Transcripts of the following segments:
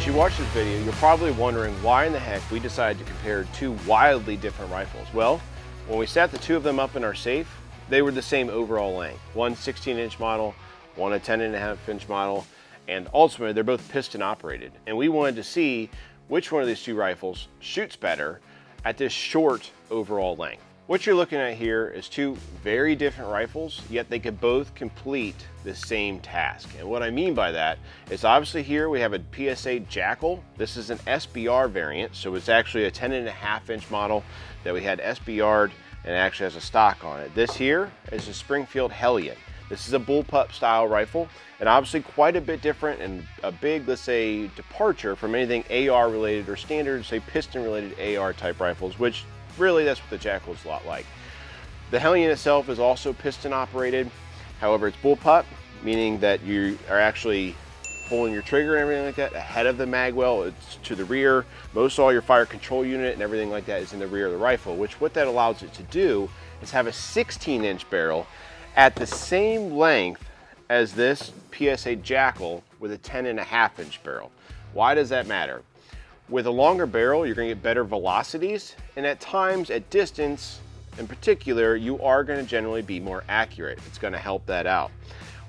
As you watch this video, you're probably wondering why in the heck we decided to compare two wildly different rifles. Well, when we sat the two of them up in our safe, they were the same overall length. One 16-inch model, one a 10.5-inch model, and ultimately they're both piston operated. And we wanted to see which one of these two rifles shoots better at this short overall length. What you're looking at here is two very different rifles, yet they could both complete the same task. And what I mean by that is obviously here we have a PSA Jakl. This is an SBR variant, so it's actually a 10.5-inch model that we had SBR'd and actually has a stock on it. This here is a Springfield Hellion. This is a bullpup style rifle, and obviously quite a bit different and a big, let's say, departure from anything AR related or standard, say, piston related AR type rifles, which really that's what the Jackal is a lot like. The Hellion itself is also piston operated. However, it's bullpup, meaning that you are actually pulling your trigger and everything like that ahead of the mag well. It's to the rear. Most all your fire control unit and everything like that is in the rear of the rifle, which what that allows it to do is have a 16-inch barrel at the same length as this PSA Jakl with a 10.5-inch barrel. Why does that matter? With a longer barrel, you're going to get better velocities, and at times, at distance in particular, you are going to generally be more accurate. It's going to help that out.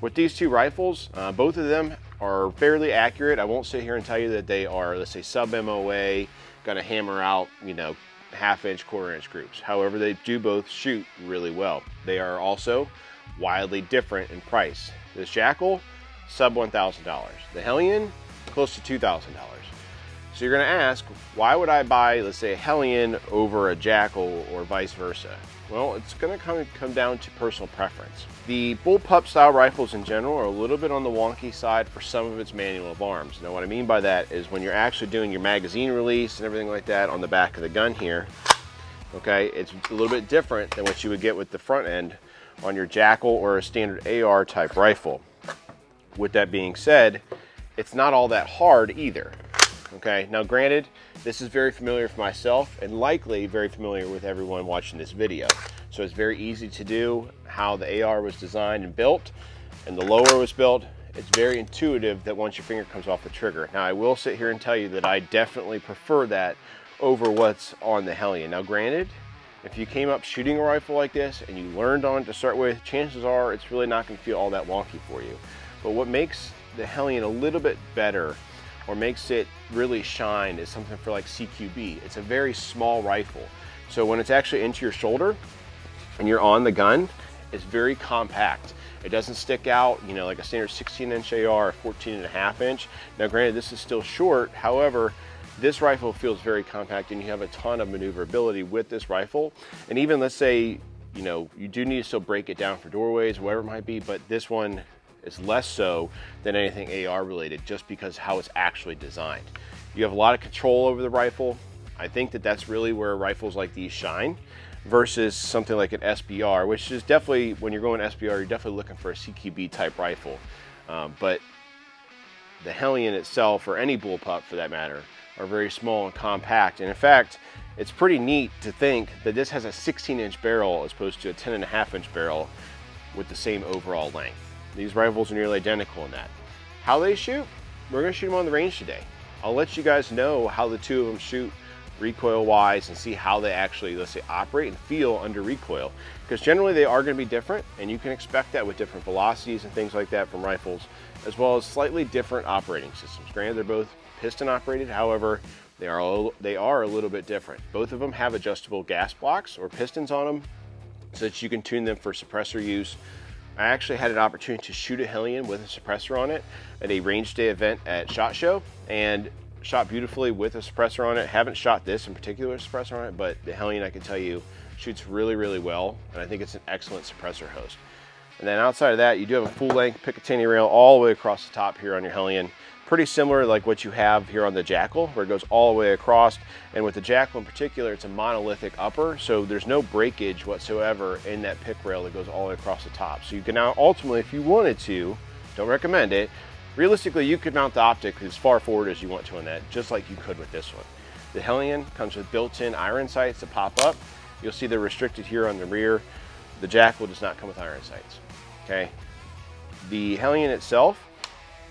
With these two rifles, both of them are fairly accurate. I won't sit here and tell you that they are, let's say, sub-MOA, going to hammer out, you know, half-inch, quarter-inch groups. However, they do both shoot really well. They are also wildly different in price. This Jackal, sub $1,000. The Hellion, close to $2,000. So you're gonna ask, why would I buy, let's say, a Hellion over a Jackal or vice versa? Well, it's gonna come down to personal preference. The bullpup style rifles in general are a little bit on the wonky side for some of its manual of arms. Now what I mean by that is when you're actually doing your magazine release and everything like that on the back of the gun here, okay, it's a little bit different than what you would get with the front end on your Jackal or a standard AR type rifle. With that being said, it's not all that hard either. Okay, now granted, this is very familiar for myself and likely very familiar with everyone watching this video. So it's very easy to do how the AR was designed and built and the lower was built. It's very intuitive that once your finger comes off the trigger. Now I will sit here and tell you that I definitely prefer that over what's on the Hellion. Now granted, if you came up shooting a rifle like this and you learned on it to start with, chances are it's really not going to feel all that wonky for you. But what makes the Hellion a little bit better or makes it really shine is something for like CQB. It's a very small rifle. So when it's actually into your shoulder and you're on the gun, it's very compact. It doesn't stick out, you know, like a standard 16-inch AR or 14.5-inch. Now granted, this is still short. However, this rifle feels very compact and you have a ton of maneuverability with this rifle. And even let's say, you know, you do need to still break it down for doorways, whatever it might be, but this one is less so than anything AR related just because how it's actually designed. You have a lot of control over the rifle. I think that that's really where rifles like these shine versus something like an SBR, which is definitely, when you're going SBR, you're definitely looking for a CQB type rifle. But the Hellion itself, or any bullpup for that matter, are very small and compact. And in fact, it's pretty neat to think that this has a 16-inch barrel as opposed to a 10.5-inch barrel with the same overall length. These rifles are nearly identical in that. How they shoot? We're gonna shoot them on the range today. I'll let you guys know how the two of them shoot recoil-wise and see how they actually, let's say, operate and feel under recoil. Because generally they are gonna be different, and you can expect that with different velocities and things like that from rifles, as well as slightly different operating systems. Granted, they're both piston operated, however, they are a little bit different. Both of them have adjustable gas blocks or pistons on them so that you can tune them for suppressor use. I actually had an opportunity to shoot a Hellion with a suppressor on it at a range day event at SHOT Show and shot beautifully with a suppressor on it. Haven't shot this in particular suppressor on it, but the Hellion, I can tell you, shoots really, really well, and I think it's an excellent suppressor host. And then outside of that, you do have a full-length Picatinny rail all the way across the top here on your Hellion. Pretty similar like what you have here on the Jackal, where it goes all the way across. And with the Jackal in particular, it's a monolithic upper, so there's no breakage whatsoever in that pick rail that goes all the way across the top. So you can now ultimately, if you wanted to, don't recommend it, realistically you could mount the optic as far forward as you want to on that, just like you could with this one. The Hellion comes with built-in iron sights that pop up. You'll see they're restricted here on the rear. The Jackal does not come with iron sights, okay? The Hellion itself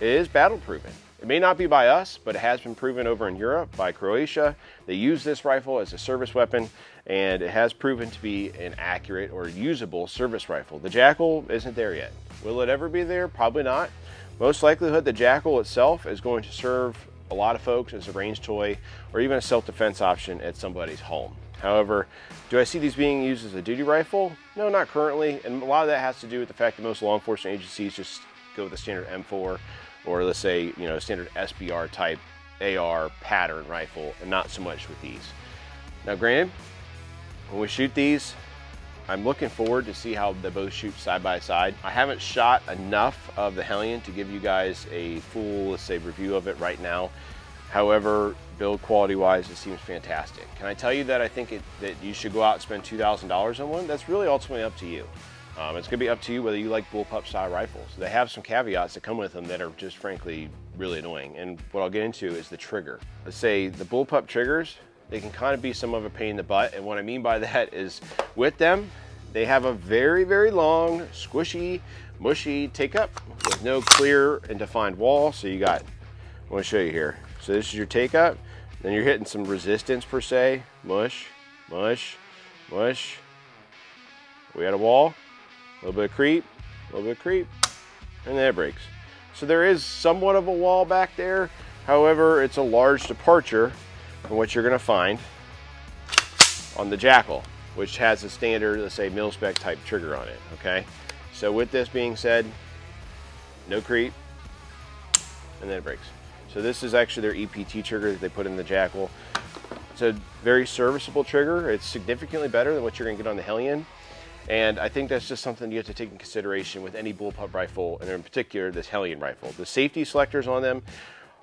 is battle proven. It may not be by us, but it has been proven over in Europe by Croatia. They use this rifle as a service weapon, and it has proven to be an accurate or usable service rifle. The Jackal isn't there yet. Will it ever be there? Probably not. Most likelihood, the Jackal itself is going to serve a lot of folks as a range toy or even a self-defense option at somebody's home. However, do I see these being used as a duty rifle? No, not currently, and a lot of that has to do with the fact that most law enforcement agencies just go with a standard M4 or let's say, you know, standard SBR type AR pattern rifle, and not so much with these. Now granted, when we shoot these, I'm looking forward to see how they both shoot side by side. I haven't shot enough of the Hellion to give you guys a full, let's say, review of it right now. However, build quality wise, it seems fantastic. Can I tell you that I think that you should go out and spend $2,000 on one? That's really ultimately up to you. It's gonna be up to you whether you like bullpup style rifles. They have some caveats that come with them that are just frankly really annoying. And what I'll get into is the trigger. Let's say the bullpup triggers, they can kind of be some of a pain in the butt. And what I mean by that is with them, they have a very, very long, squishy, mushy take up with no clear and defined wall. So you got, I want to show you here. So this is your take up, then you're hitting some resistance per se, mush, mush, mush. We had a wall, a little bit of creep, a little bit of creep, and then it breaks. So there is somewhat of a wall back there. However, it's a large departure from what you're gonna find on the Jackal, which has a standard, let's say, mil-spec type trigger on it, okay? So with this being said, no creep, and then it breaks. So this is actually their EPT trigger that they put in the Jackal. It's a very serviceable trigger. It's significantly better than what you're gonna get on the Hellion. And I think that's just something you have to take in consideration with any bullpup rifle, and in particular this Hellion rifle. The safety selectors on them,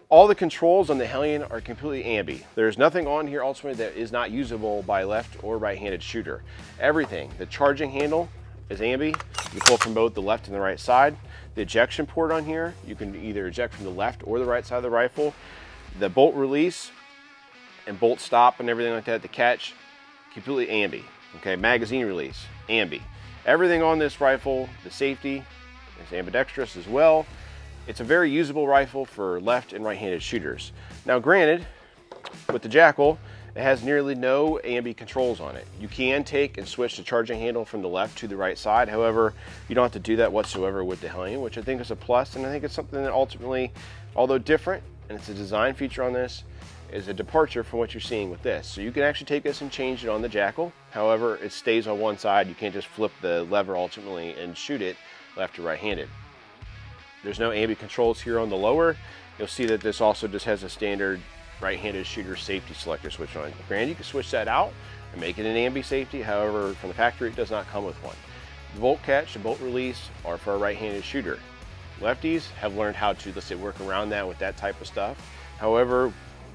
all the controls on the Hellion are completely ambi. There's nothing on here ultimately that is not usable by left or right-handed shooter. Everything, the charging handle is ambi. You pull from both the left and the right side. The ejection port on here, you can either eject from the left or the right side of the rifle. The bolt release and bolt stop and everything like that, the catch, completely ambi. Okay, magazine release, ambi. Everything on this rifle, the safety, is ambidextrous as well. It's a very usable rifle for left and right-handed shooters. Now granted, with the Jackal, it has nearly no ambi controls on it. You can take and switch the charging handle from the left to the right side. However, you don't have to do that whatsoever with the Hellion, which I think is a plus, and I think it's something that ultimately, although different, and it's a design feature on this, is a departure from what you're seeing with this. So you can actually take this and change it on the Jackal. However, it stays on one side. You can't just flip the lever ultimately and shoot it left or right-handed. There's no ambi controls here on the lower. You'll see that this also just has a standard right-handed shooter safety selector switch on it. Granted, you can switch that out and make it an ambi safety. However, from the factory, it does not come with one. The bolt catch and bolt release are for a right-handed shooter. Lefties have learned how to, let's say, work around that with that type of stuff. However,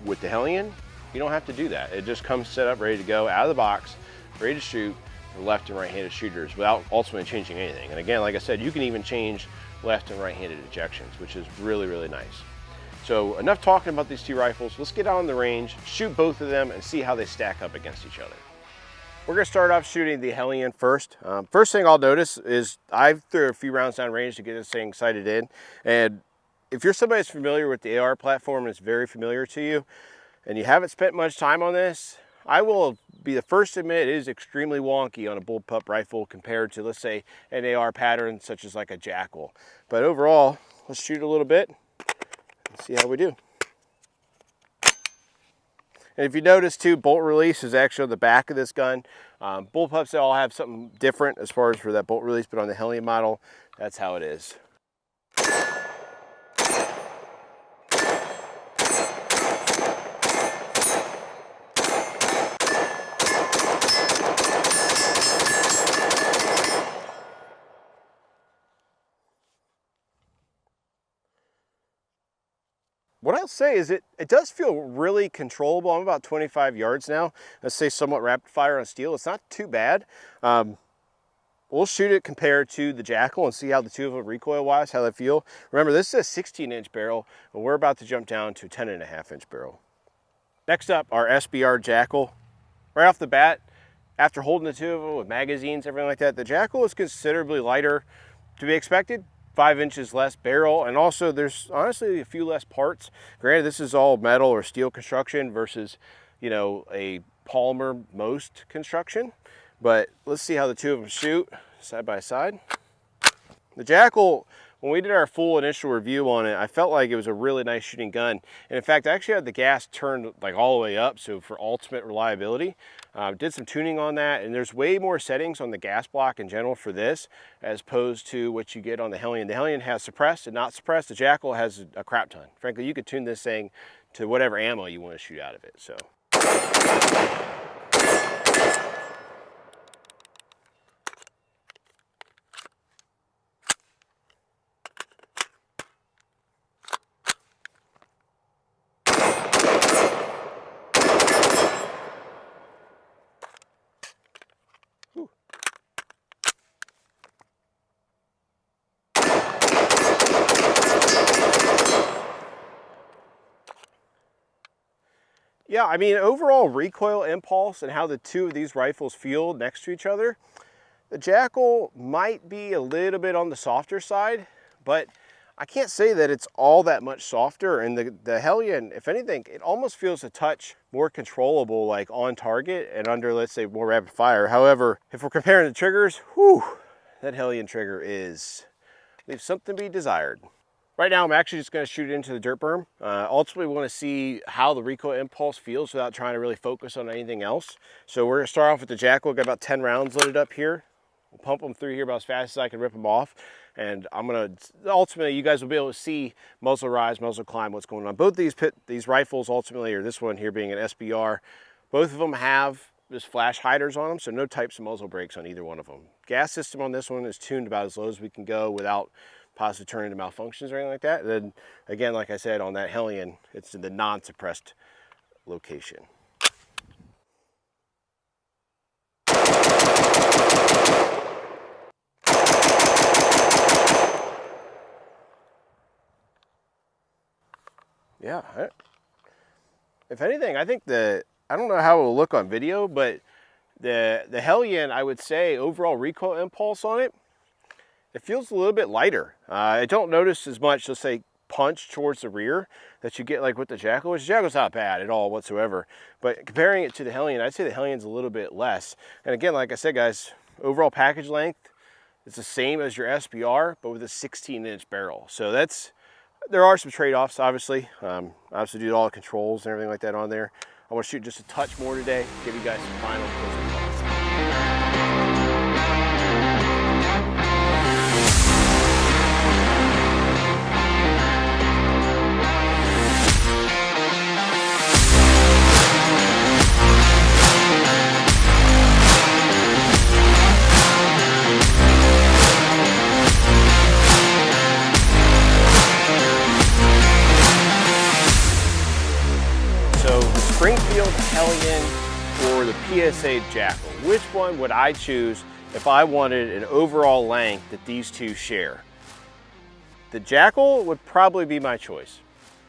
with the Hellion, you don't have to do that. It just comes set up, ready to go, out of the box, ready to shoot for left and right-handed shooters without ultimately changing anything. And again, like I said, you can even change left and right-handed ejections, which is really, really nice. So enough talking about these two rifles. Let's get out on the range, shoot both of them, and see how they stack up against each other. We're gonna start off shooting the Hellion first. First thing I'll notice is I threw a few rounds down range to get this thing sighted in. And if you're somebody that's familiar with the AR platform and it's very familiar to you, and you haven't spent much time on this, I will be the first to admit it is extremely wonky on a bullpup rifle compared to, let's say, an AR pattern such as like a Jackal. But overall, let's shoot a little bit and see how we do. And if you notice too, bolt release is actually on the back of this gun. Bullpups, they all have something different as far as for that bolt release, but on the Hellion model, that's how it is. What I'll say is it does feel really controllable. I'm about 25 yards now. Let's say somewhat rapid fire on steel. It's not too bad. We'll shoot it compared to the Jackal and see how the two of them recoil-wise, how they feel. Remember, this is a 16-inch barrel, but we're about to jump down to a 10.5-inch barrel. Next up, our SBR Jakal. Right off the bat, after holding the two of them with magazines, everything like that, the Jackal is considerably lighter. To be expected, 5 inches less barrel, and also there's honestly a few less parts. Granted, this is all metal or steel construction versus, you know, a polymer most construction. But let's see how the two of them shoot side by side. The Jackal, when we did our full initial review on it, I felt like it was a really nice shooting gun. And in fact, I actually had the gas turned like all the way up, so for ultimate reliability. Did some tuning on that, and there's way more settings on the gas block in general for this as opposed to what you get on the Hellion. The Hellion has suppressed and not suppressed. The Jackal has a crap ton. Frankly, you could tune this thing to whatever ammo you want to shoot out of it. So. Yeah, I mean, overall recoil impulse and how the two of these rifles feel next to each other, the Jackal might be a little bit on the softer side, but I can't say that it's all that much softer. And the Hellion, if anything, it almost feels a touch more controllable, like on target and under, let's say, more rapid fire. However, if we're comparing the triggers, whew, that Hellion trigger leaves something to be desired. Right now, I'm actually just going to shoot it into the dirt berm. Ultimately, we want to see how the recoil impulse feels without trying to really focus on anything else. So we're going to start off with the Jackal. Got about 10 rounds loaded up here. We'll pump them through here about as fast as I can rip them off. And I'm going to, ultimately, you guys will be able to see muzzle rise, muzzle climb, what's going on. Both these rifles, ultimately, or this one here being an SBR, both of them have just flash hiders on them, so no types of muzzle brakes on either one of them. Gas system on this one is tuned about as low as we can go without possibly turning into malfunctions or anything like that. And then again, like I said, on that Hellion, it's in the non-suppressed location. Yeah, if anything, I think I don't know how it will look on video, but the Hellion, I would say overall recoil impulse on it, it feels a little bit lighter. I don't notice as much, let's say, punch towards the rear that you get like with the Jackal, which the Jackal's not bad at all whatsoever. But comparing it to the Hellion, I'd say the Hellion's a little bit less. And again, like I said, guys, overall package length, it's the same as your SBR, but with a 16-inch barrel. So there are some trade-offs, obviously. Obviously do all the controls and everything like that on there. I want to shoot just a touch more today, give you guys some final closing thoughts. Springfield Hellion or the PSA Jakl. Which one would I choose if I wanted an overall length that these two share? The Jackal would probably be my choice.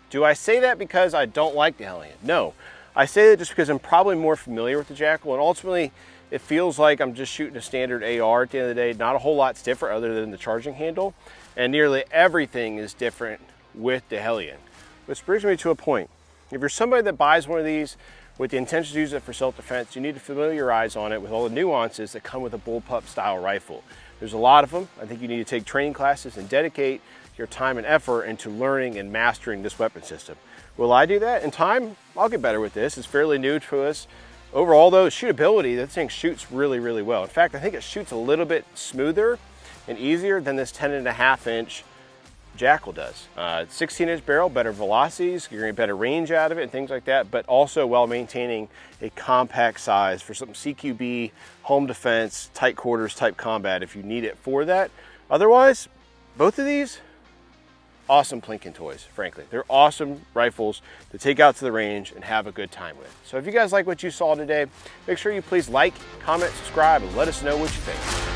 Do I say that because I don't like the Hellion? No. I say that just because I'm probably more familiar with the Jackal, and ultimately it feels like I'm just shooting a standard AR at the end of the day. Not a whole lot's different other than the charging handle, and nearly everything is different with the Hellion. Which brings me to a point. If you're somebody that buys one of these with the intention to use it for self-defense, you need to familiarize on it with all the nuances that come with a bullpup style rifle. There's a lot of them. I think you need to take training classes and dedicate your time and effort into learning and mastering this weapon system. Will I do that? In time, I'll get better with this. It's fairly new to us. Overall though, shootability, that thing shoots really, really well. In fact, I think it shoots a little bit smoother and easier than this 10.5-inch Jackal does. 16-inch barrel, better velocities, you're gonna get better range out of it and things like that, but also while maintaining a compact size for some CQB, home defense, tight quarters type combat if you need it for that. Otherwise, both of these, awesome plinking toys, frankly. They're awesome rifles to take out to the range and have a good time with. So if you guys like what you saw today, make sure you please like, comment, subscribe, and let us know what you think.